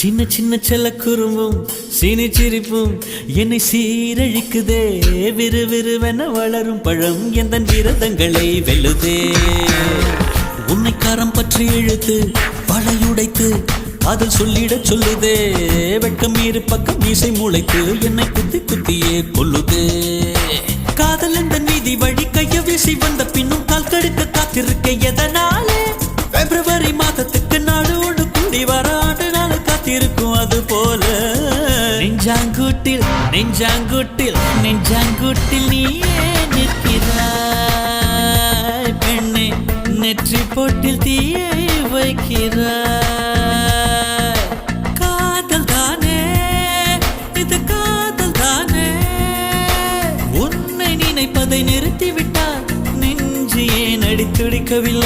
சின்ன சின்ன செல்ல குறும்பும் சீனி சிரிப்பும் என்னை சீரழிக்குதே. விறுவிறுவென வளரும் பழம் எந்த விரதங்களை வெல்லுதே. உன்னை கரம் பற்றி இழுத்து வளையுடைத்து காதல் சொல்லிடச் சொல்லுதே. வெட்கம் இரு பக்கம் மீசை முளைத்து என்னை குத்தி குத்தியே கொல்லுதே. காதல் எந்த நீதி வழி கைய வீசி வந்த பின்னும் கால் கடுக்க காத்திருக்க எதனாலே? பிப்ரவரி மாதத்துக்கு நாடு ஒன்று கூடி வர ஆண்டு நாள் காத்திருக்கும். அது போல நெஞ்சாங்கூட்டில் நெஞ்சாங்கூட்டில் நெஞ்சாங்கூட்டில் நீயே நிற்கிறாய் பெண்ணே. நெற்றி போட்டில் தீயை வைக்கிறாய். காதல் தானே இது, காதல் தானே. உன்னை நினைப்பதை நிறுத்திவிட்டால் நெஞ்சு ஏன் அடித்துடிக்கவில்லை?